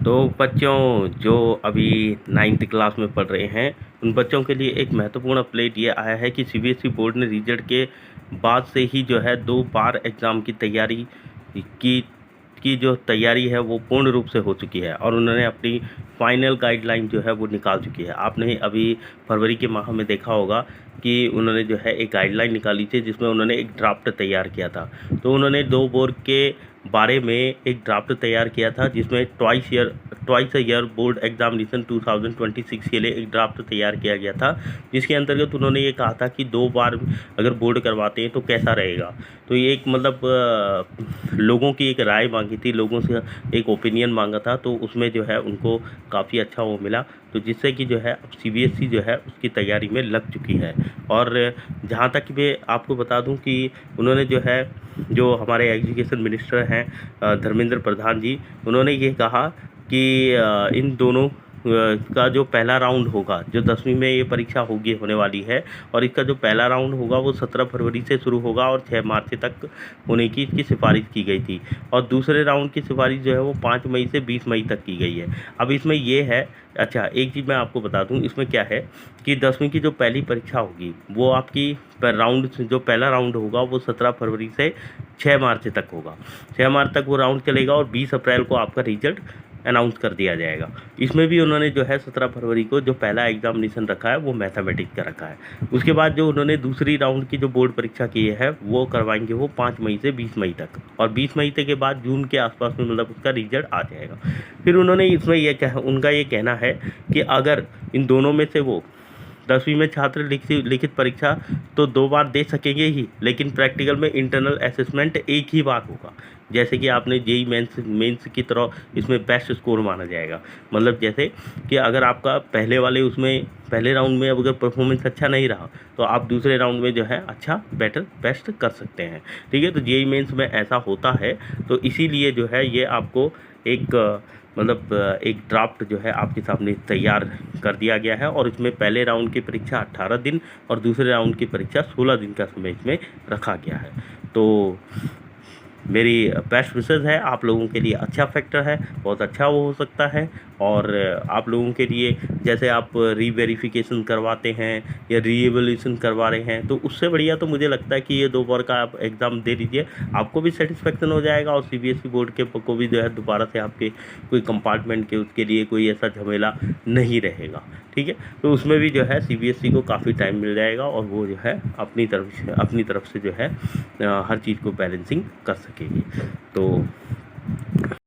तो बच्चों जो अभी 9th क्लास में पढ़ रहे हैं, उन बच्चों के लिए एक महत्वपूर्ण अपडेट ये आया है कि सीबीएसई बोर्ड ने रिजल्ट के बाद से ही जो है 2 बार एग्ज़ाम की तैयारी की की जो तैयारी है वो पूर्ण रूप से हो चुकी है और उन्होंने अपनी फाइनल गाइडलाइन जो है वो निकाल चुकी है। आपने अभी फरवरी के माह में देखा होगा कि उन्होंने जो है एक गाइडलाइन निकाली थी जिसमें उन्होंने एक ड्राफ्ट तैयार किया था। तो उन्होंने 2 बोर्ड के बारे में एक ड्राफ्ट तैयार किया था जिसमें twice a year board examination 2026 के लिए एक ड्राफ्ट तैयार किया गया था, जिसके अंतर्गत उन्होंने ये कहा था कि 2 बार अगर बोर्ड करवाते हैं तो कैसा रहेगा। तो ये एक मतलब लोगों की एक राय मांगी थी, लोगों से एक ओपिनियन मांगा था, तो उसमें जो है उनको काफ़ी अच्छा वो मिला, तो जिससे कि जो है अब सीबीएसई जो है उसकी तैयारी में लग चुकी है। और जहाँ तक मैं आपको बता दूं कि उन्होंने जो है जो हमारे एजुकेशन मिनिस्टर हैं धर्मेंद्र प्रधान जी, उन्होंने ये कहा कि इन दोनों का जो पहला राउंड होगा, जो 10वीं में ये परीक्षा होगी होने वाली है, और इसका जो पहला राउंड होगा वो 17 फरवरी से शुरू होगा और 6 मार्च तक होने की इसकी सिफारिश की गई थी। और दूसरे राउंड की सिफारिश जो है वो 5 मई से 20 मई तक की गई है। अब इसमें ये है, अच्छा एक चीज़ मैं आपको बता दूं, इसमें क्या है कि 10वीं की जो पहली परीक्षा होगी वो आपकी राउंड जो पहला राउंड होगा वो 17 फरवरी से 6 मार्च तक होगा। 6 मार्च तक वो राउंड चलेगा और 20 अप्रैल को आपका रिजल्ट अनाउंस कर दिया जाएगा। इसमें भी उन्होंने जो है 17 फरवरी को जो पहला एग्जामिनेशन रखा है वो मैथमेटिक्स का रखा है। उसके बाद जो उन्होंने दूसरी राउंड की जो बोर्ड परीक्षा की है वो करवाएंगे वो 5 मई से 20 मई तक, और 20 मई तक के बाद जून के आसपास में मतलब उसका रिजल्ट आ जाएगा। फिर उन्होंने इसमें उनका ये कहना है कि अगर इन दोनों में से वो 10वीं में छात्र लिखित परीक्षा तो 2 बार दे सकेंगे ही, लेकिन प्रैक्टिकल में इंटरनल असेसमेंट एक ही बार होगा। जैसे कि आपने जेई मेंस की तरह इसमें बेस्ट स्कोर माना जाएगा। मतलब जैसे कि अगर आपका पहले राउंड में अगर परफॉर्मेंस अच्छा नहीं रहा तो आप दूसरे राउंड में जो है अच्छा बेस्ट कर सकते हैं। ठीक है, तो जेई मेंस में ऐसा होता है, तो इसीलिए जो है ये आपको एक एक ड्राफ्ट जो है आपके सामने तैयार कर दिया गया है, और इसमें पहले राउंड की परीक्षा 18 दिन और दूसरे राउंड की परीक्षा 16 दिन का समय इसमें रखा गया है। तो मेरी बेस्ट विशेज़ है, आप लोगों के लिए अच्छा फैक्टर है, बहुत अच्छा वो हो सकता है। और आप लोगों के लिए जैसे आप रीवेरिफिकेशन करवाते हैं या रीएवल्यूशन करवा रहे हैं, तो उससे बढ़िया तो मुझे लगता है कि ये 2 बार का आप एग्ज़ाम दे दीजिए, आपको भी सेटिस्फेक्शन हो जाएगा और सीबीएसई बोर्ड के को भी जो है दोबारा से आपके कोई कंपार्टमेंट के उसके लिए कोई ऐसा झमेला नहीं रहेगा। ठीक है, तो उसमें भी जो है सीबीएसई को काफ़ी टाइम मिल जाएगा और वो जो है अपनी तरफ से जो है हर चीज़ को बैलेंसिंग कर सकेगी। तो